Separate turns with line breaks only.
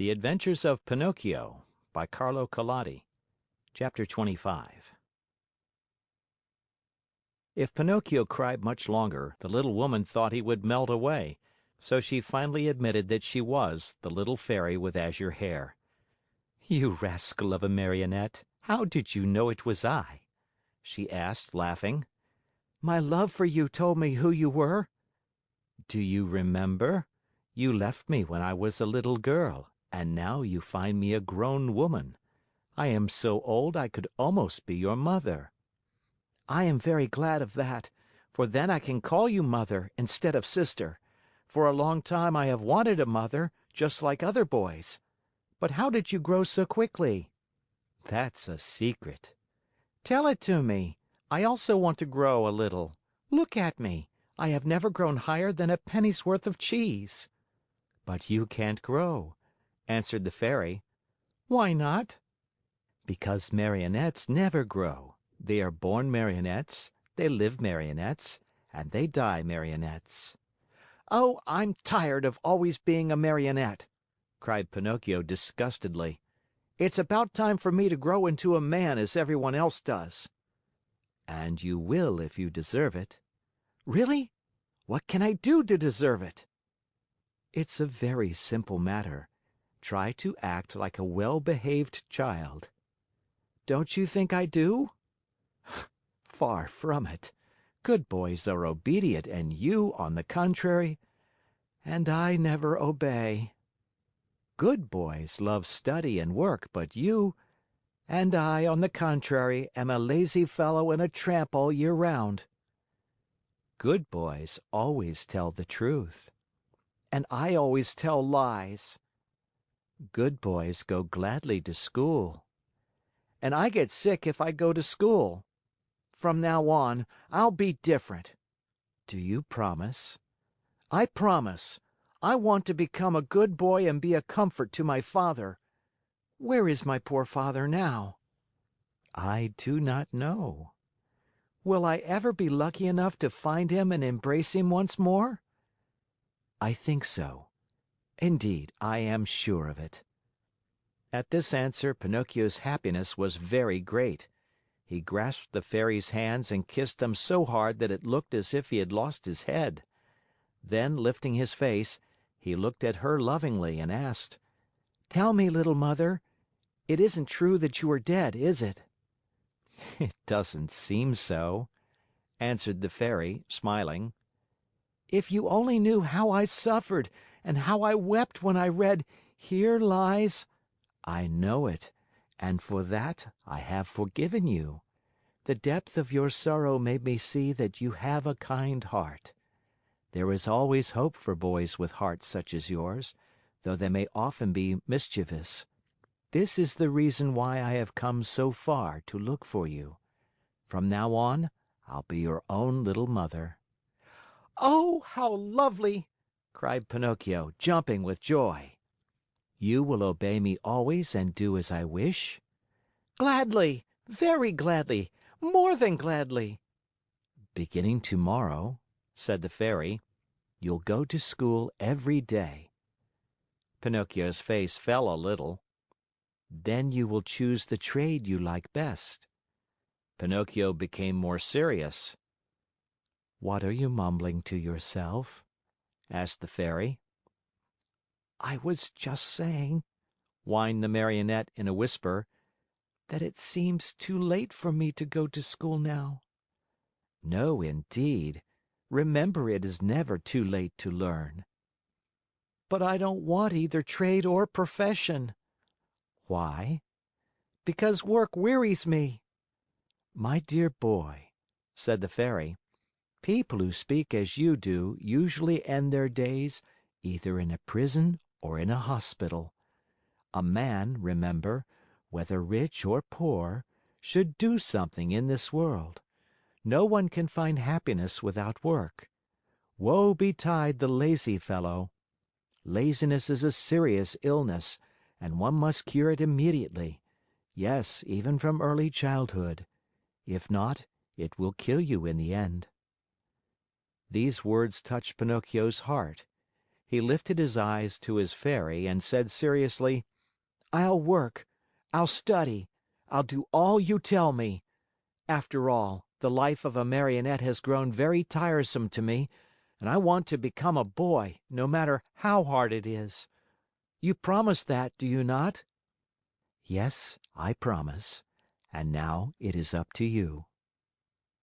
The Adventures of Pinocchio by Carlo Collodi. Chapter 25. If Pinocchio cried much longer, the little woman thought he would melt away, so she finally admitted that she was the little fairy with azure hair. "You rascal of a Marionette, how did you know it was I?" she asked, laughing. "My love for you told me who you were." "Do you remember? You left me when I was a little girl, and now you find me a grown woman. I am so old I could almost be your mother." "I am very glad of that, for then I can call you mother instead of sister. For a long time I have wanted a mother, just like other boys. But how did you grow so quickly?" "That's a secret." "Tell it to me. I also want to grow a little. Look at me. I have never grown higher than a penny's worth of cheese." "But you can't grow," answered the Fairy. "Why not?" "Because Marionettes never grow. They are born Marionettes, they live Marionettes, and they die Marionettes." "Oh, I'm tired of always being a Marionette!" cried Pinocchio disgustedly. "It's about time for me to grow into a man as everyone else does." "And you will if you deserve it." "Really? What can I do to deserve it?" "It's a very simple matter. Try to act like a well-behaved child." "Don't you think I do?" "Far from it. Good boys are obedient and you, on the contrary—" "And I never obey." "Good boys love study and work, but you—" "And I, on the contrary, am a lazy fellow and a tramp all year round." "Good boys always tell the truth." "And I always tell lies." "Good boys go gladly to school." "And I get sick if I go to school. From now on, I'll be different." "Do you promise?" "I promise. I want to become a good boy and be a comfort to my father. Where is my poor father now?" "I do not know." "Will I ever be lucky enough to find him and embrace him once more?" "I think so. Indeed, I am sure of it." At this answer, Pinocchio's happiness was very great. He grasped the Fairy's hands and kissed them so hard that it looked as if he had lost his head. Then, lifting his face, he looked at her lovingly and asked: "Tell me, little mother, it isn't true that you are dead, is it?" "It doesn't seem so," answered the Fairy, smiling. "If you only knew how I suffered and how I wept when I read, 'Here lies—'" "I know it, and for that I have forgiven you. The depth of your sorrow made me see that you have a kind heart. There is always hope for boys with hearts such as yours, though they may often be mischievous. This is the reason why I have come so far to look for you. From now on, I'll be your own little mother." "Oh, how lovely!" cried Pinocchio, jumping with joy. "You will obey me always and do as I wish?" "Gladly! Very gladly! More than gladly!" "Beginning tomorrow," said the Fairy, "you'll go to school every day." Pinocchio's face fell a little. "Then you will choose the trade you like best." Pinocchio became more serious. "What are you mumbling to yourself?" asked the Fairy. "I was just saying," whined the Marionette in a whisper, "that it seems too late for me to go to school now." "No, indeed. Remember it is never too late to learn." "But I don't want either trade or profession." "Why?" "Because work wearies me." "My dear boy," said the Fairy, "people who speak as you do usually end their days either in a prison or in a hospital. A man, remember, whether rich or poor, should do something in this world. No one can find happiness without work. Woe betide the lazy fellow! Laziness is a serious illness, and one must cure it immediately. Yes, even from early childhood. If not, it will kill you in the end." These words touched Pinocchio's heart. He lifted his eyes to his Fairy and said seriously, "I'll work. I'll study. I'll do all you tell me. After all, the life of a Marionette has grown very tiresome to me, and I want to become a boy, no matter how hard it is. You promise that, do you not?" "Yes, I promise. And now it is up to you."